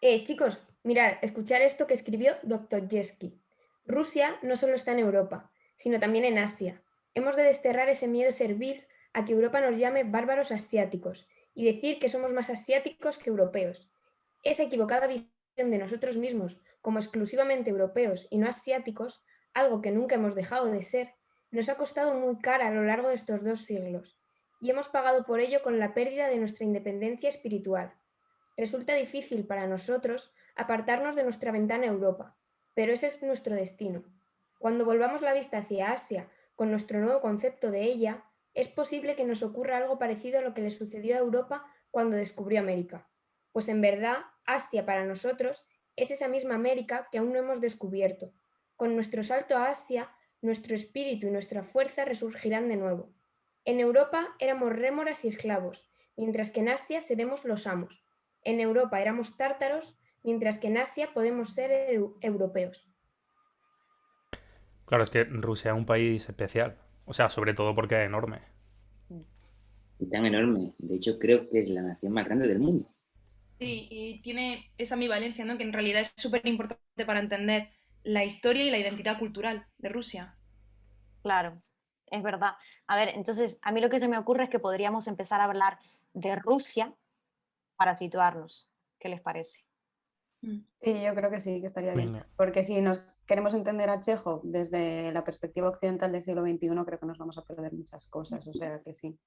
Chicos, mirad, escuchar esto que escribió Dostoyevsky. Rusia no solo está en Europa, sino también en Asia. Hemos de desterrar ese miedo servil a que Europa nos llame bárbaros asiáticos y decir que somos más asiáticos que europeos. Esa equivocada visión de nosotros mismos como exclusivamente europeos y no asiáticos, algo que nunca hemos dejado de ser, nos ha costado muy cara a lo largo de estos 2 siglos y hemos pagado por ello con la pérdida de nuestra independencia espiritual. Resulta difícil para nosotros apartarnos de nuestra ventana a Europa, pero ese es nuestro destino. Cuando volvamos la vista hacia Asia con nuestro nuevo concepto de ella, es posible que nos ocurra algo parecido a lo que le sucedió a Europa cuando descubrió América. Pues en verdad, Asia para nosotros es esa misma América que aún no hemos descubierto. Con nuestro salto a Asia, nuestro espíritu y nuestra fuerza resurgirán de nuevo. En Europa éramos rémoras y esclavos, mientras que en Asia seremos los amos. En Europa éramos tártaros, mientras que en Asia podemos ser europeos. Claro, es que Rusia es un país especial. O sea, sobre todo porque es enorme. Y tan enorme. De hecho, creo que es la nación más grande del mundo. Sí, y tiene esa ambivalencia, ¿no? Que en realidad es súper importante para entender la historia y la identidad cultural de Rusia. Claro, es verdad. A ver, entonces, a mí lo que se me ocurre es que podríamos empezar a hablar de Rusia para situarnos. ¿Qué les parece? Sí, yo creo que sí, que estaría bien. Venga. Porque si nos queremos entender a Chejo desde la perspectiva occidental del siglo XXI, creo que nos vamos a perder muchas cosas. O sea que sí.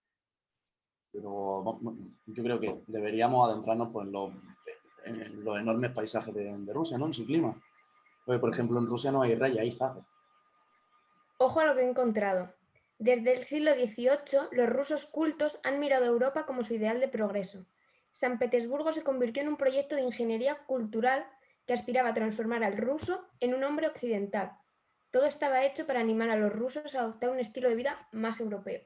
Pero yo creo que deberíamos adentrarnos pues, en los enormes paisajes de Rusia, ¿no? En su clima. Porque, por ejemplo, en Rusia no hay reyes, hay zares. Ojo a lo que he encontrado. Desde el siglo XVIII, los rusos cultos han mirado a Europa como su ideal de progreso. San Petersburgo se convirtió en un proyecto de ingeniería cultural que aspiraba a transformar al ruso en un hombre occidental. Todo estaba hecho para animar a los rusos a adoptar un estilo de vida más europeo.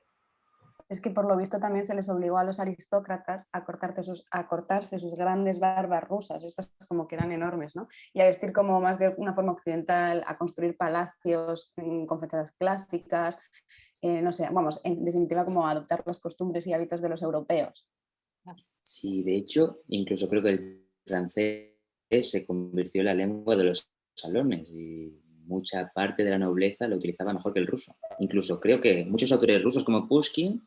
Es que por lo visto también se les obligó a los aristócratas a cortarse sus grandes barbas rusas, estas como que eran enormes, ¿no? Y a vestir como más de una forma occidental, a construir palacios con fachadas clásicas, no sé, vamos, en definitiva como a adoptar las costumbres y hábitos de los europeos. Sí, de hecho, incluso creo que el francés se convirtió en la lengua de los salones y mucha parte de la nobleza lo utilizaba mejor que el ruso. Incluso creo que muchos autores rusos como Pushkin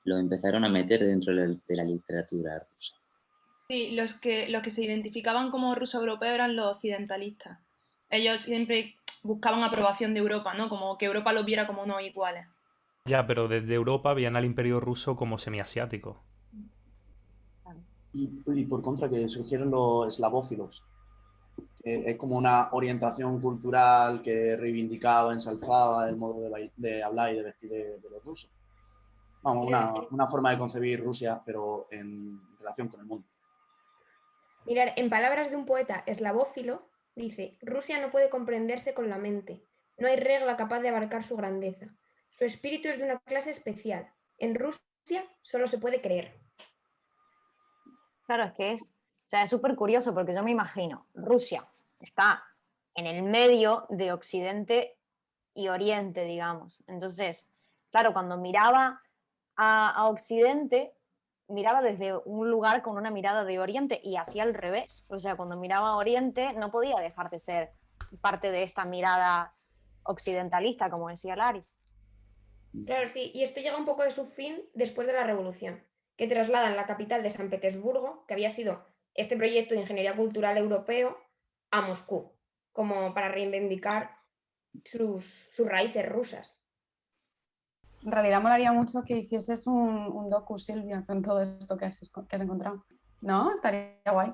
lo empezaron a meter dentro de la literatura rusa. Sí, los que se identificaban como ruso-europeos eran los occidentalistas. Ellos siempre buscaban aprobación de Europa, ¿no? Como que Europa los viera como no iguales. Ya, pero desde Europa veían al imperio ruso como semiasiático. Y por contra que surgieron los eslavófilos, que es como una orientación cultural que reivindicaba, ensalzaba el modo de hablar y de vestir de los rusos. Vamos, una forma de concebir Rusia, pero en relación con el mundo. Mirar, en palabras de un poeta eslavófilo, dice, Rusia no puede comprenderse con la mente, no hay regla capaz de abarcar su grandeza. Su espíritu es de una clase especial. En Rusia solo se puede creer. Claro, es que o sea, es súper curioso porque yo me imagino, Rusia está en el medio de Occidente y Oriente, digamos. Entonces, claro, cuando miraba a Occidente, miraba desde un lugar con una mirada de Oriente y hacía al revés. O sea, cuando miraba a Oriente no podía dejar de ser parte de esta mirada occidentalista, como decía Lari. Claro, sí, y esto llega un poco de su fin después de la Revolución, que trasladan la capital de San Petersburgo, que había sido este proyecto de ingeniería cultural europeo, a Moscú, como para reivindicar sus raíces rusas. En realidad molaría mucho que hicieses un docu, Silvia, con todo esto que has encontrado. ¿No? Estaría guay.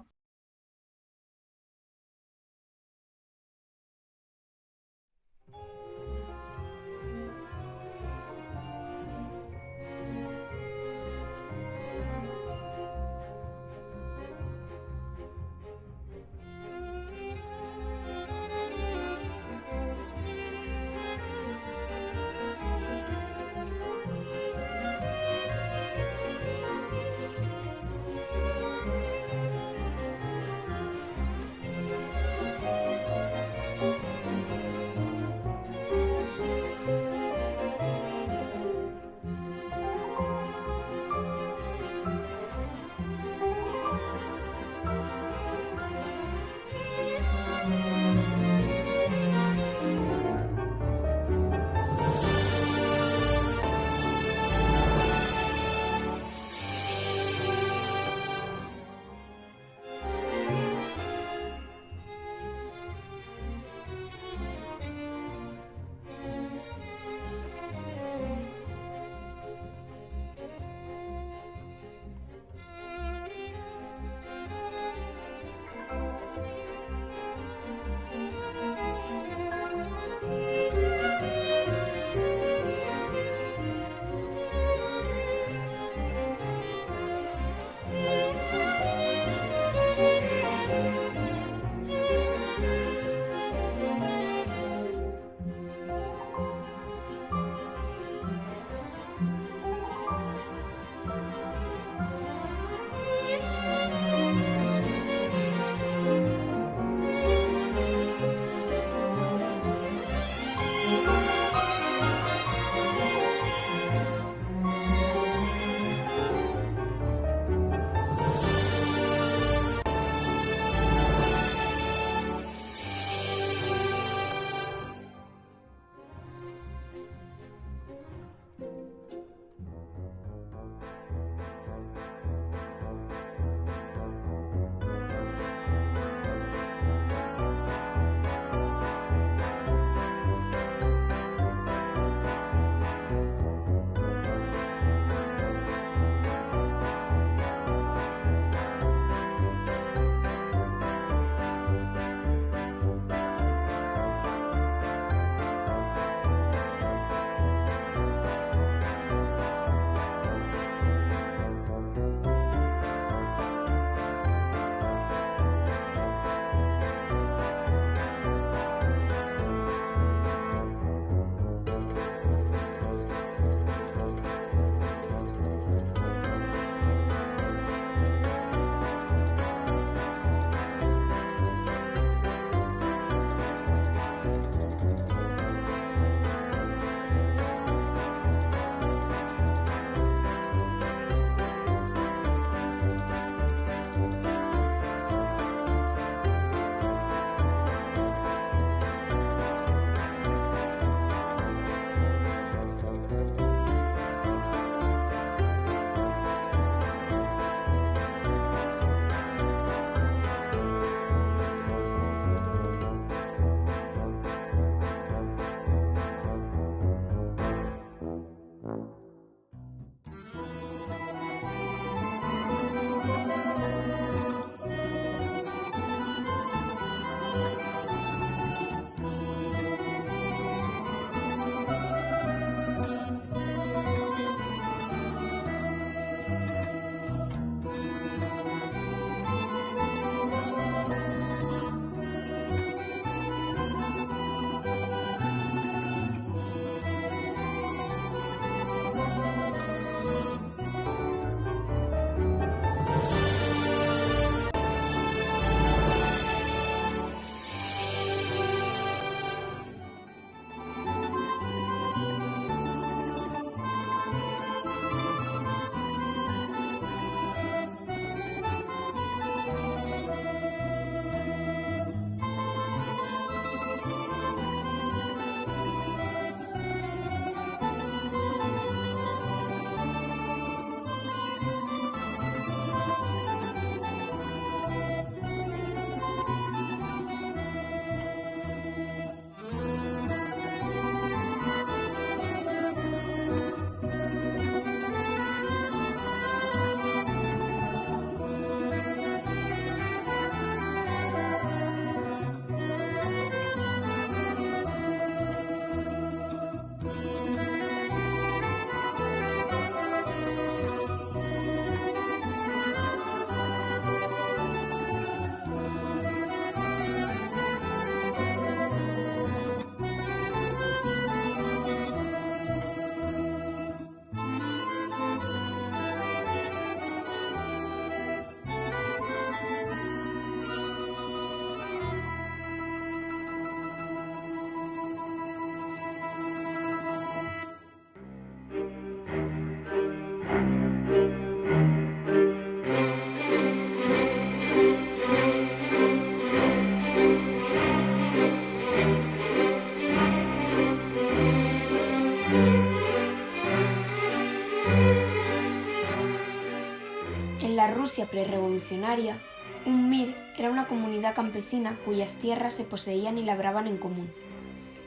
En la Rusia prerrevolucionaria, un mir era una comunidad campesina cuyas tierras se poseían y labraban en común.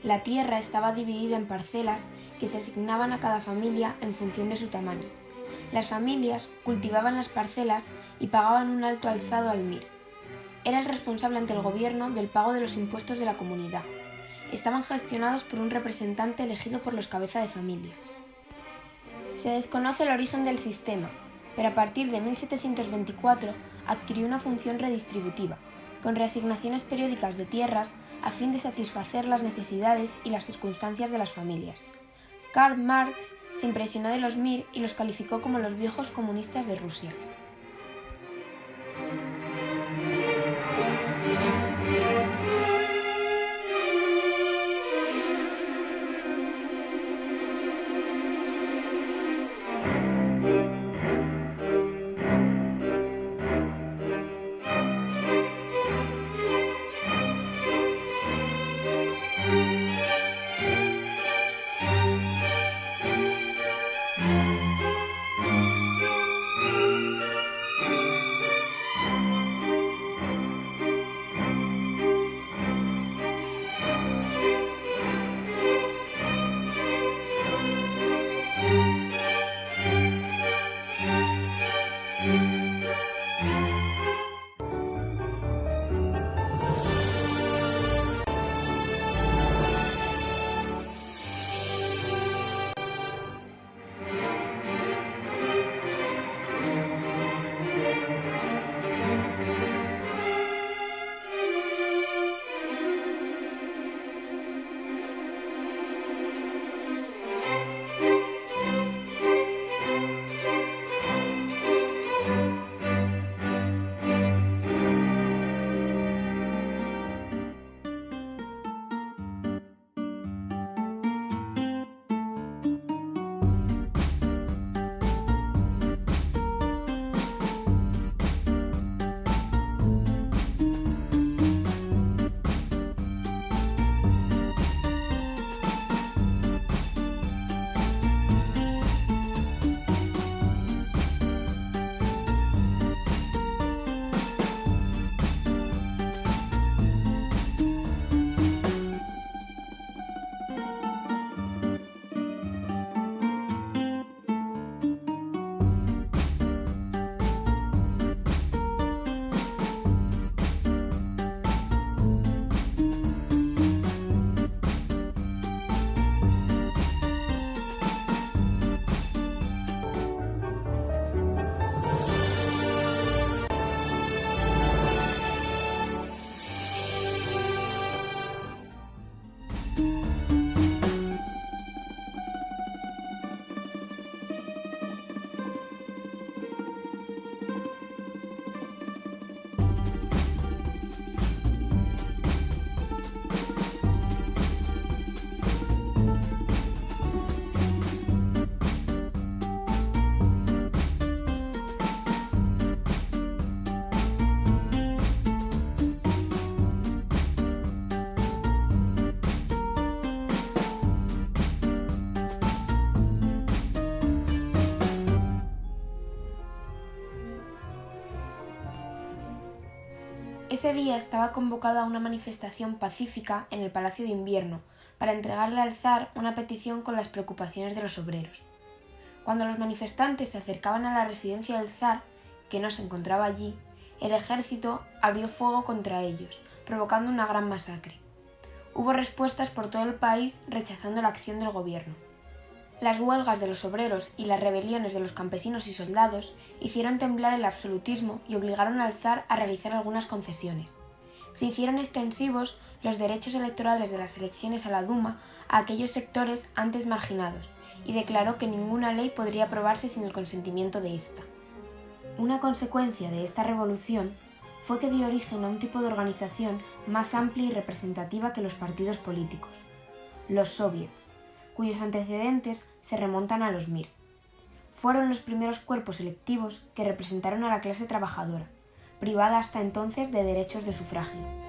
La tierra estaba dividida en parcelas que se asignaban a cada familia en función de su tamaño. Las familias cultivaban las parcelas y pagaban un alto alzado al mir. Era el responsable ante el gobierno del pago de los impuestos de la comunidad. Estaban gestionados por un representante elegido por los cabeza de familia. Se desconoce el origen del sistema, pero a partir de 1724 adquirió una función redistributiva, con reasignaciones periódicas de tierras a fin de satisfacer las necesidades y las circunstancias de las familias. Karl Marx se impresionó de los mir y los calificó como los viejos comunistas de Rusia. Ese día estaba convocada una manifestación pacífica en el Palacio de Invierno para entregarle al zar una petición con las preocupaciones de los obreros. Cuando los manifestantes se acercaban a la residencia del zar, que no se encontraba allí, el ejército abrió fuego contra ellos, provocando una gran masacre. Hubo respuestas por todo el país rechazando la acción del gobierno. Las huelgas de los obreros y las rebeliones de los campesinos y soldados hicieron temblar el absolutismo y obligaron al zar a realizar algunas concesiones. Se hicieron extensivos los derechos electorales de las elecciones a la Duma a aquellos sectores antes marginados y declaró que ninguna ley podría aprobarse sin el consentimiento de ésta. Una consecuencia de esta revolución fue que dio origen a un tipo de organización más amplia y representativa que los partidos políticos, los soviets, cuyos antecedentes se remontan a los Mir. Fueron los primeros cuerpos electivos que representaron a la clase trabajadora, privada hasta entonces de derechos de sufragio.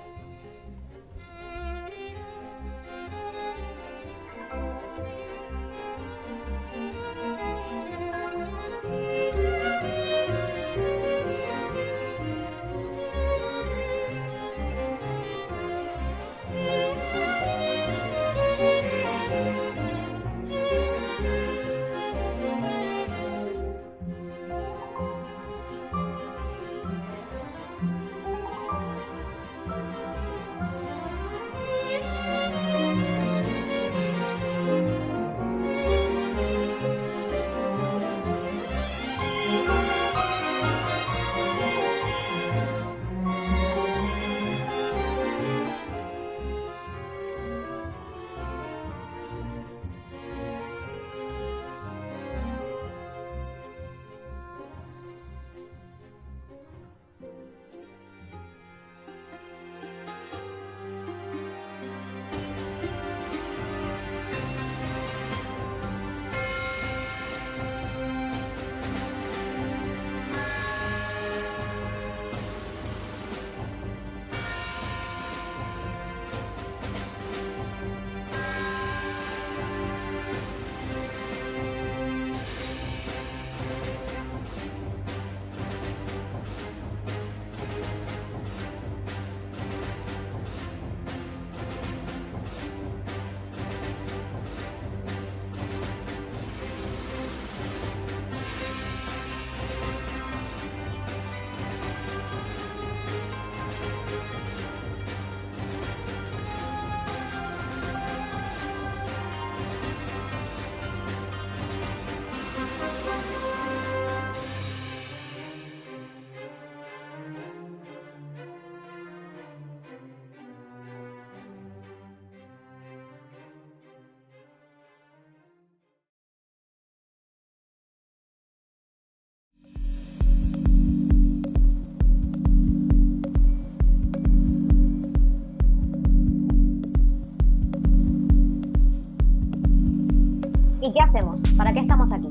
¿Y qué hacemos? ¿Para qué estamos aquí?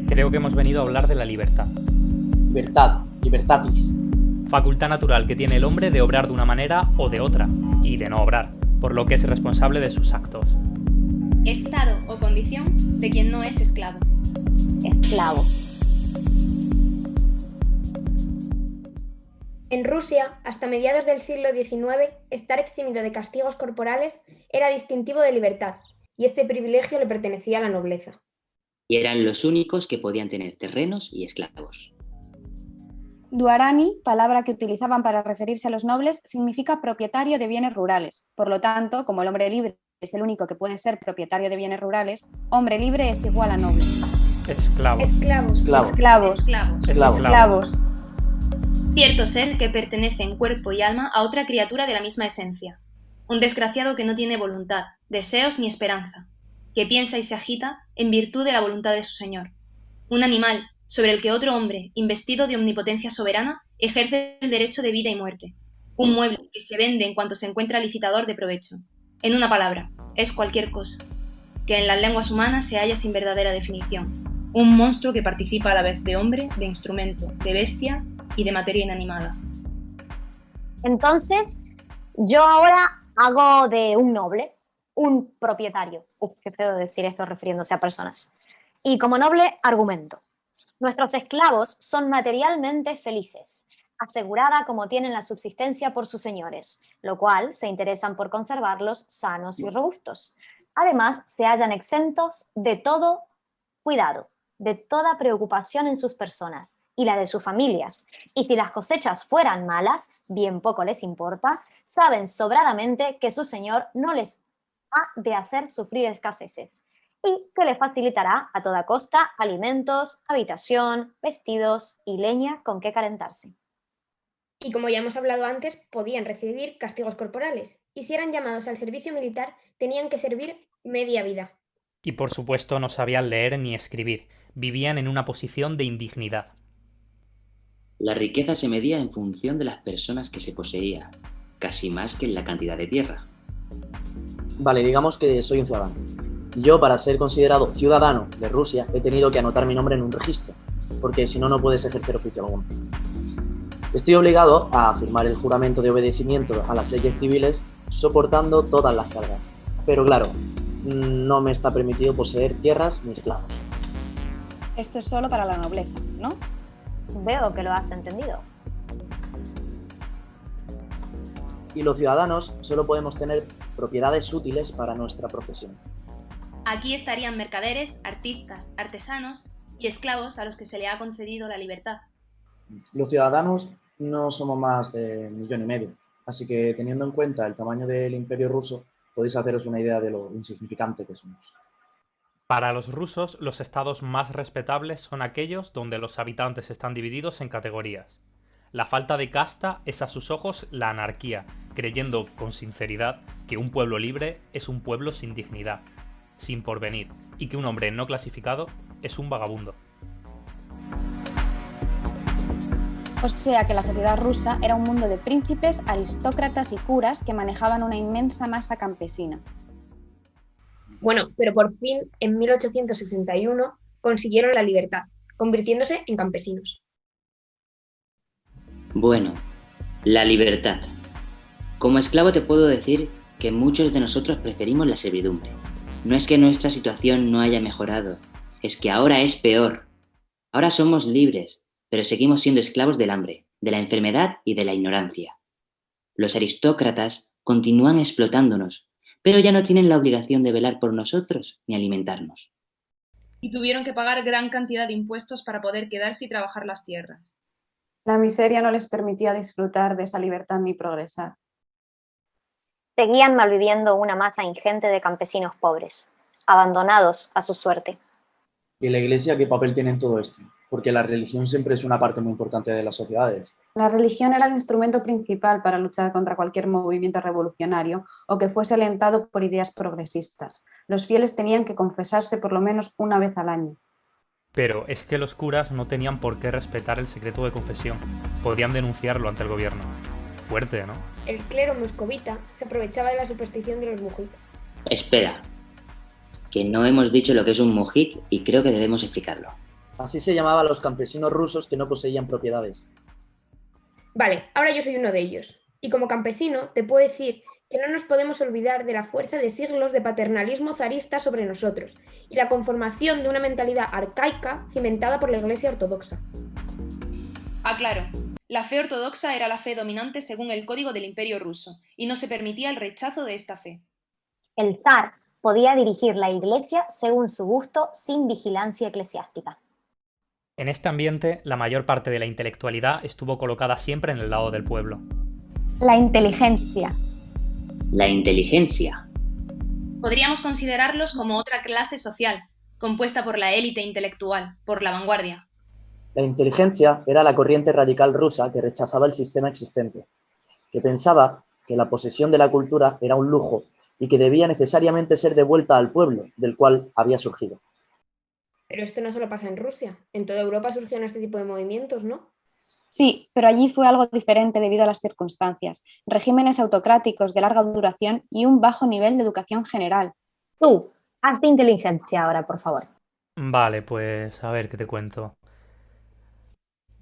Creo que hemos venido a hablar de la libertad. Libertad, libertatis. Facultad natural que tiene el hombre de obrar de una manera o de otra, y de no obrar, por lo que es responsable de sus actos. Estado o condición de quien no es esclavo. Esclavo. En Rusia, hasta mediados del siglo XIX, estar eximido de castigos corporales era distintivo de libertad, y este privilegio le pertenecía a la nobleza. Y eran los únicos que podían tener terrenos y esclavos. Duarani, palabra que utilizaban para referirse a los nobles, significa propietario de bienes rurales. Por lo tanto, como el hombre libre es el único que puede ser propietario de bienes rurales, hombre libre es igual a noble. Esclavos. Esclavos. Esclavo. Esclavos. Esclavos. Esclavo. Esclavos. Cierto ser que pertenece en cuerpo y alma a otra criatura de la misma esencia. Un desgraciado que no tiene voluntad, deseos ni esperanza, que piensa y se agita en virtud de la voluntad de su señor. Un animal sobre el que otro hombre, investido de omnipotencia soberana, ejerce el derecho de vida y muerte. Un mueble que se vende en cuanto se encuentra licitador de provecho. En una palabra, es cualquier cosa, que en las lenguas humanas se halla sin verdadera definición. Un monstruo que participa a la vez de hombre, de instrumento, de bestia y de materia inanimada. Entonces, yo ahora hago de un noble, un propietario. Qué feo decir esto refiriéndose a personas. Y como noble, argumento. Nuestros esclavos son materialmente felices. asegurada como tienen la subsistencia por sus señores, lo cual se interesan por conservarlos sanos y robustos. Además, se hallan exentos de todo cuidado, de toda preocupación en sus personas y la de sus familias. Y si las cosechas fueran malas, bien poco les importa, saben sobradamente que su señor no les ha de hacer sufrir escaseces y que le facilitará a toda costa alimentos, habitación, vestidos y leña con que calentarse. Y como ya hemos hablado antes, podían recibir castigos corporales, y si eran llamados al servicio militar, tenían que servir media vida. Y por supuesto no sabían leer ni escribir, vivían en una posición de indignidad. La riqueza se medía en función de las personas que se poseía, casi más que en la cantidad de tierra. Vale, digamos que soy un ciudadano. Yo, para ser considerado ciudadano de Rusia, he tenido que anotar mi nombre en un registro, porque si no, no puedes ejercer oficio alguno. Estoy obligado a firmar el juramento de obedecimiento a las leyes civiles, soportando todas las cargas. Pero claro, no me está permitido poseer tierras ni esclavos. Esto es solo para la nobleza, ¿no? Veo que lo has entendido. Y los ciudadanos solo podemos tener propiedades útiles para nuestra profesión. Aquí estarían mercaderes, artistas, artesanos y esclavos a los que se le ha concedido la libertad. Los ciudadanos no somos más de 1,5 millones, así que teniendo en cuenta el tamaño del Imperio ruso, podéis haceros una idea de lo insignificante que somos. Para los rusos, los estados más respetables son aquellos donde los habitantes están divididos en categorías. La falta de casta es a sus ojos la anarquía, creyendo con sinceridad que un pueblo libre es un pueblo sin dignidad, sin porvenir, y que un hombre no clasificado es un vagabundo. O sea que la sociedad rusa era un mundo de príncipes, aristócratas y curas que manejaban una inmensa masa campesina. Bueno, pero por fin, en 1861, consiguieron la libertad, convirtiéndose en campesinos. Bueno, la libertad. Como esclavo te puedo decir que muchos de nosotros preferimos la servidumbre. No es que nuestra situación no haya mejorado, es que ahora es peor. Ahora somos libres, pero seguimos siendo esclavos del hambre, de la enfermedad y de la ignorancia. Los aristócratas continúan explotándonos, pero ya no tienen la obligación de velar por nosotros ni alimentarnos. Y tuvieron que pagar gran cantidad de impuestos para poder quedarse y trabajar las tierras. La miseria no les permitía disfrutar de esa libertad ni progresar. Seguían malviviendo una masa ingente de campesinos pobres, abandonados a su suerte. ¿Y la Iglesia qué papel tiene en todo esto? Porque la religión siempre es una parte muy importante de las sociedades. La religión era el instrumento principal para luchar contra cualquier movimiento revolucionario o que fuese alentado por ideas progresistas. Los fieles tenían que confesarse por lo menos una vez al año. Pero es que los curas no tenían por qué respetar el secreto de confesión. Podían denunciarlo ante el gobierno. Fuerte, ¿no? El clero moscovita se aprovechaba de la superstición de los mujik. Espera, que no hemos dicho lo que es un mujik y creo que debemos explicarlo. Así se llamaba a los campesinos rusos que no poseían propiedades. Vale, ahora yo soy uno de ellos. Y como campesino te puedo decir que no nos podemos olvidar de la fuerza de siglos de paternalismo zarista sobre nosotros y la conformación de una mentalidad arcaica cimentada por la Iglesia ortodoxa. Aclaro, la fe ortodoxa era la fe dominante según el código del Imperio ruso y no se permitía el rechazo de esta fe. El zar podía dirigir la iglesia según su gusto sin vigilancia eclesiástica. En este ambiente, la mayor parte de la intelectualidad estuvo colocada siempre en el lado del pueblo. La inteligencia. La inteligencia. Podríamos considerarlos como otra clase social, compuesta por la élite intelectual, por la vanguardia. La inteligencia era la corriente radical rusa que rechazaba el sistema existente, que pensaba que la posesión de la cultura era un lujo y que debía necesariamente ser devuelta al pueblo del cual había surgido. Pero esto no solo pasa en Rusia. En toda Europa surgieron este tipo de movimientos, ¿no? Sí, pero allí fue algo diferente debido a las circunstancias, regímenes autocráticos de larga duración y un bajo nivel de educación general. Tú, haz de inteligencia ahora, por favor. Vale, pues a ver qué te cuento.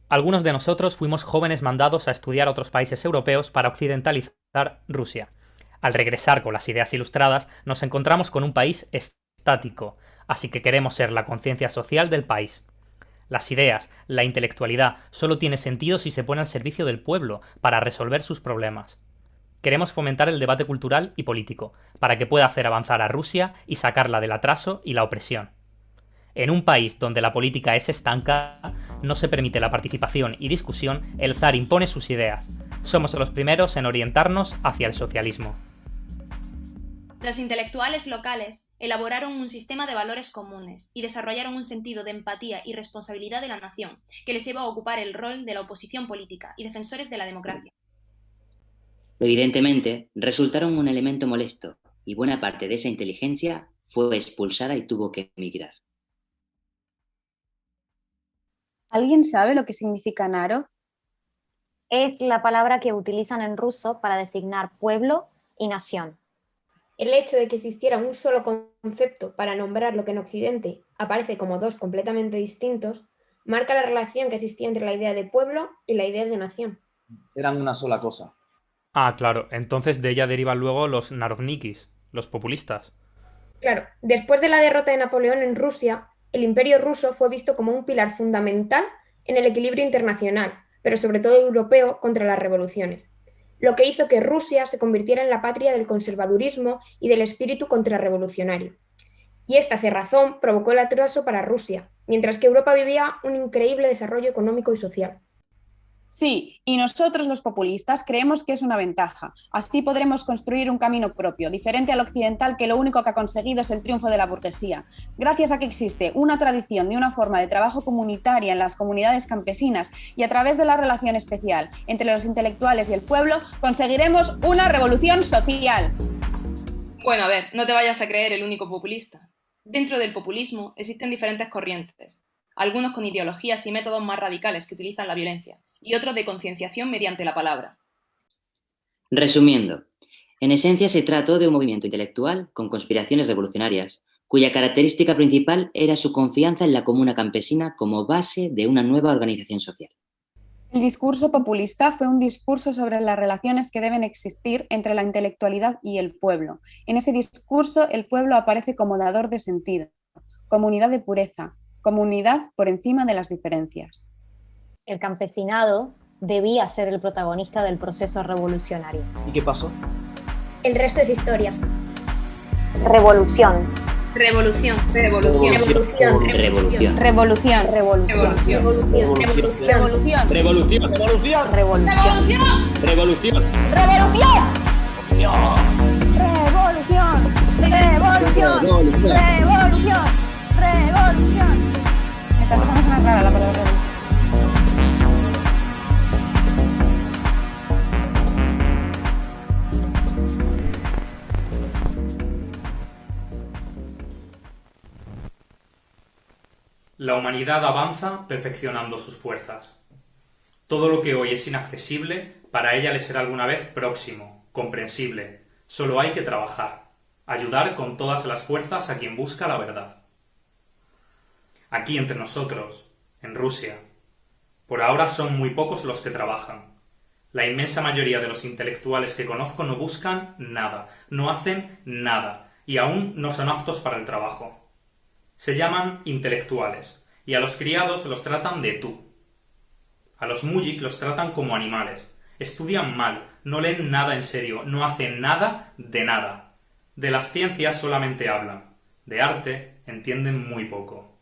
Algunos de nosotros fuimos jóvenes mandados a estudiar a otros países europeos para occidentalizar Rusia. Al regresar con las ideas ilustradas, nos encontramos con un país estático, así que queremos ser la conciencia social del país. Las ideas, la intelectualidad, solo tiene sentido si se pone al servicio del pueblo para resolver sus problemas. Queremos fomentar el debate cultural y político, para que pueda hacer avanzar a Rusia y sacarla del atraso y la opresión. En un país donde la política es estanca, no se permite la participación y discusión, el zar impone sus ideas. Somos los primeros en orientarnos hacia el socialismo. Los intelectuales locales elaboraron un sistema de valores comunes y desarrollaron un sentido de empatía y responsabilidad de la nación, que les llevó a ocupar el rol de la oposición política y defensores de la democracia. Evidentemente, resultaron un elemento molesto, y buena parte de esa inteligencia fue expulsada y tuvo que emigrar. ¿Alguien sabe lo que significa Naro? Es la palabra que utilizan en ruso para designar pueblo y nación. El hecho de que existiera un solo concepto para nombrar lo que en Occidente aparece como dos completamente distintos, marca la relación que existía entre la idea de pueblo y la idea de nación. Eran una sola cosa. Ah, claro, entonces de ella derivan luego los narodnikis, los populistas. Claro, después de la derrota de Napoleón en Rusia, el Imperio ruso fue visto como un pilar fundamental en el equilibrio internacional, pero sobre todo europeo, contra las revoluciones, lo que hizo que Rusia se convirtiera en la patria del conservadurismo y del espíritu contrarrevolucionario. Y esta cerrazón provocó el atraso para Rusia, mientras que Europa vivía un increíble desarrollo económico y social. Sí, y nosotros los populistas creemos que es una ventaja. Así podremos construir un camino propio, diferente al occidental, que lo único que ha conseguido es el triunfo de la burguesía. Gracias a que existe una tradición y una forma de trabajo comunitaria en las comunidades campesinas y a través de la relación especial entre los intelectuales y el pueblo, conseguiremos una revolución social. Bueno, a ver, no te vayas a creer el único populista. Dentro del populismo existen diferentes corrientes, algunos con ideologías y métodos más radicales que utilizan la violencia, y otros de concienciación mediante la palabra. Resumiendo, en esencia se trató de un movimiento intelectual con conspiraciones revolucionarias, cuya característica principal era su confianza en la comuna campesina como base de una nueva organización social. El discurso populista fue un discurso sobre las relaciones que deben existir entre la intelectualidad y el pueblo. En ese discurso, el pueblo aparece como dador de sentido, comunidad de pureza, comunidad por encima de las diferencias. El campesinado debía ser el protagonista del proceso revolucionario. ¿Y qué pasó? El resto es historia. Revolución. Revolución. Revolución. Revolución. Revolución. Revolución. Revolución. Revolución. Revolución. Revolución. Revolución. Revolución. Revolución. Revolución. Revolución. Revolución. Revolución. Me está empezando a sonar rara la palabra revolución. La humanidad avanza perfeccionando sus fuerzas. Todo lo que hoy es inaccesible, para ella le será alguna vez próximo, comprensible. Solo hay que trabajar, ayudar con todas las fuerzas a quien busca la verdad. Aquí entre nosotros, en Rusia, por ahora son muy pocos los que trabajan. La inmensa mayoría de los intelectuales que conozco no buscan nada, no hacen nada, y aún no son aptos para el trabajo. Se llaman intelectuales, y a los criados los tratan de tú. A los mujik los tratan como animales. Estudian mal, no leen nada en serio, no hacen nada de nada. De las ciencias solamente hablan. De arte entienden muy poco.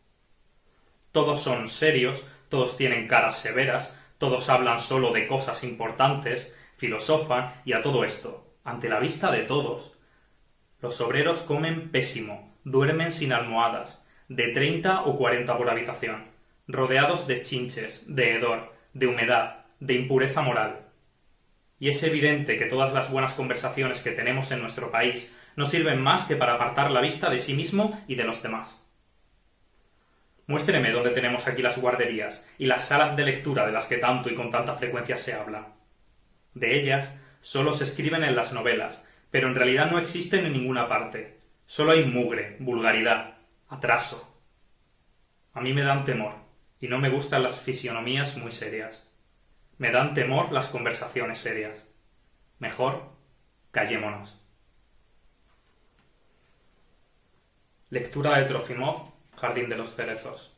Todos son serios, todos tienen caras severas, todos hablan solo de cosas importantes, filosofan, y a todo esto, ante la vista de todos. Los obreros comen pésimo, duermen sin almohadas, de 30 o 40 por habitación, rodeados de chinches, de hedor, de humedad, de impureza moral. Y es evidente que todas las buenas conversaciones que tenemos en nuestro país no sirven más que para apartar la vista de sí mismo y de los demás. Muéstreme dónde tenemos aquí las guarderías y las salas de lectura de las que tanto y con tanta frecuencia se habla. De ellas solo se escriben en las novelas, pero en realidad no existen en ninguna parte. Solo hay mugre, vulgaridad, atraso. A mí me dan temor, y no me gustan las fisionomías muy serias. Me dan temor las conversaciones serias. Mejor, callémonos. Lectura de Trofimov, Jardín de los Cerezos.